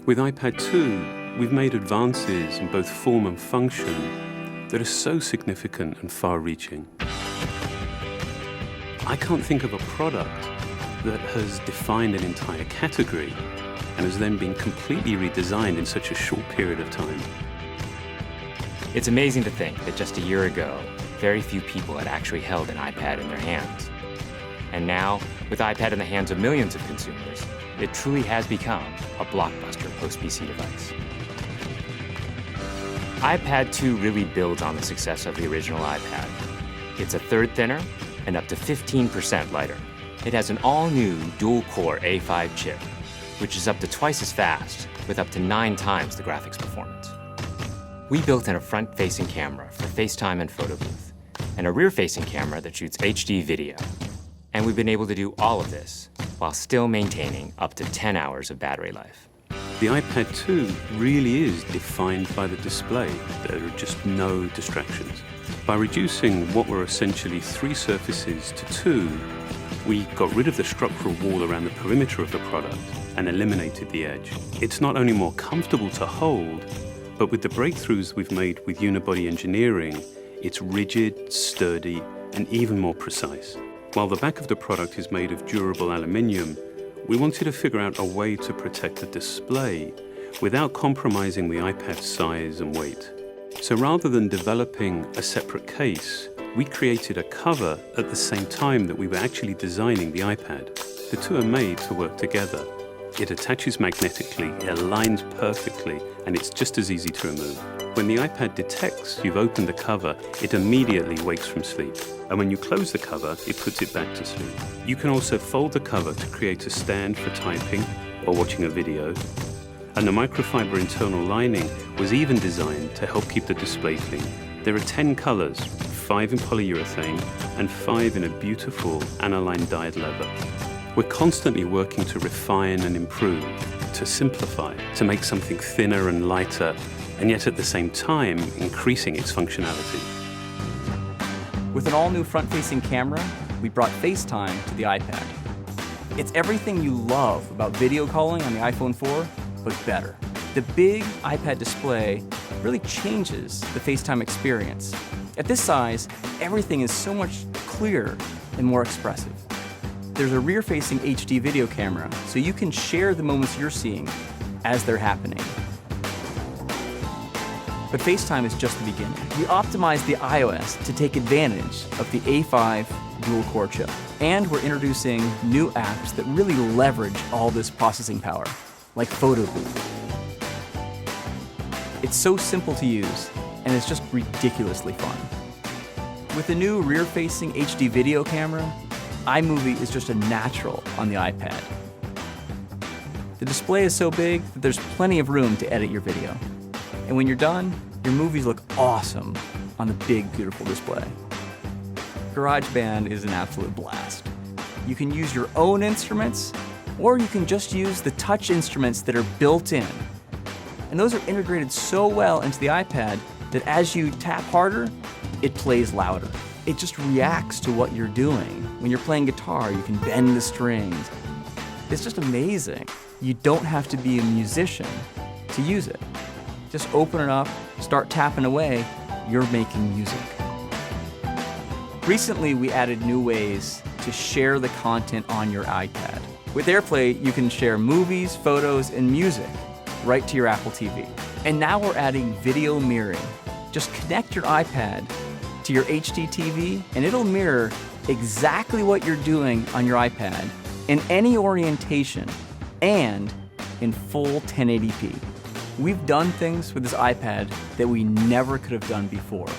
With iPad 2, we've made advances in both form and function that are so significant and far-reaching. I can't think of a product that has defined an entire category and has then been completely redesigned in such a short period of time. It's amazing to think that just a year ago, very few people had actually held an iPad in their hands. And now, with iPad in the hands of millions of consumers, it truly has become a blockbuster post-PC device. iPad 2 really builds on the success of the original iPad. It's a third thinner and up to 15% lighter. It has an all-new dual-core A5 chip, which is up to twice as fast with up to 9 times the graphics performance. We built in a front-facing camera for FaceTime and photo booth, and a rear-facing camera that shoots HD video. And we've been able to do all of this while still maintaining up to 10 hours of battery life. The iPad 2 really is defined by the display. There are just no distractions. By reducing what were essentially 3 surfaces to 2, we got rid of the structural wall around the perimeter of the product and eliminated the edge. It's not only more comfortable to hold, but with the breakthroughs we've made with unibody engineering, it's rigid, sturdy, and even more precise. While the back of the product is made of durable aluminium, we wanted to figure out a way to protect the display without compromising the iPad's size and weight. So rather than developing a separate case, we created a cover at the same time that we were actually designing the iPad. The two are made to work together. It attaches magnetically, it aligns perfectly, and it's just as easy to remove. When the iPad detects you've opened the cover, it immediately wakes from sleep. And when you close the cover, it puts it back to sleep. You can also fold the cover to create a stand for typing or watching a video. And the microfiber internal lining was even designed to help keep the display clean. There are 10 colors, 5 in polyurethane and 5 in a beautiful aniline dyed leather. We're constantly working to refine and improve, to simplify, to make something thinner and lighter, and yet at the same time, increasing its functionality. With an all-new front-facing camera, we brought FaceTime to the iPad. It's everything you love about video calling on the iPhone 4, but better. The big iPad display really changes the FaceTime experience. At this size, everything is so much clearer and more expressive. There's a rear-facing HD video camera, so you can share the moments you're seeing as they're happening. But FaceTime is just the beginning. We optimized the iOS to take advantage of the A5 dual-core chip. And we're introducing new apps that really leverage all this processing power, like Photo Booth. It's so simple to use, and it's just ridiculously fun. With the new rear-facing HD video camera, iMovie is just a natural on the iPad. The display is so big that there's plenty of room to edit your video. And when you're done, your movies look awesome on the big, beautiful display. GarageBand is an absolute blast. You can use your own instruments, or you can just use the touch instruments that are built in. And those are integrated so well into the iPad that as you tap harder, it plays louder. It just reacts to what you're doing. When you're playing guitar, you can bend the strings. It's just amazing. You don't have to be a musician to use it. Just open it up, start tapping away, you're making music. Recently, we added new ways to share the content on your iPad. With AirPlay, you can share movies, photos, and music right to your Apple TV. And now we're adding video mirroring. Just connect your iPad to your HD TV, and it'll mirror exactly what you're doing on your iPad in any orientation and in full 1080p. We've done things with this iPad that we never could have done before.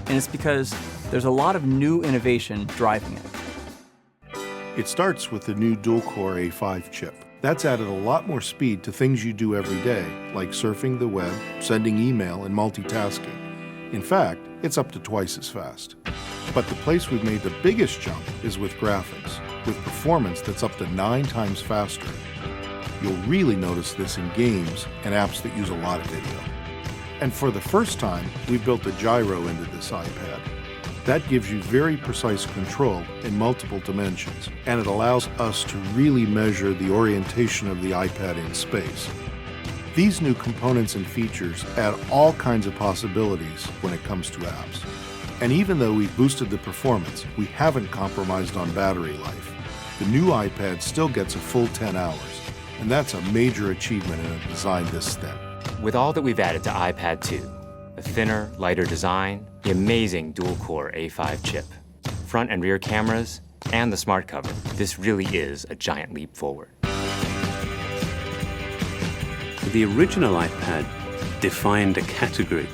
And it's because there's a lot of new innovation driving it. It starts with the new dual-core A5 chip. That's added a lot more speed to things you do every day, like surfing the web, sending email, and multitasking. In fact, it's up to twice as fast. But the place we've made the biggest jump is with graphics, with performance that's up to 9 times faster. You'll really notice this in games and apps that use a lot of video. And for the first time, we've built a gyro into this iPad. That gives you very precise control in multiple dimensions, and it allows us to really measure the orientation of the iPad in space. These new components and features add all kinds of possibilities when it comes to apps. And even though we've boosted the performance, we haven't compromised on battery life. The new iPad still gets a full 10 hours, and that's a major achievement in a design this thin. With all that we've added to iPad 2, the thinner, lighter design, the amazing dual-core A5 chip, front and rear cameras, and the smart cover, this really is a giant leap forward. The original iPad defined a category,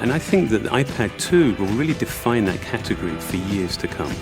and I think that the iPad 2 will really define that category for years to come.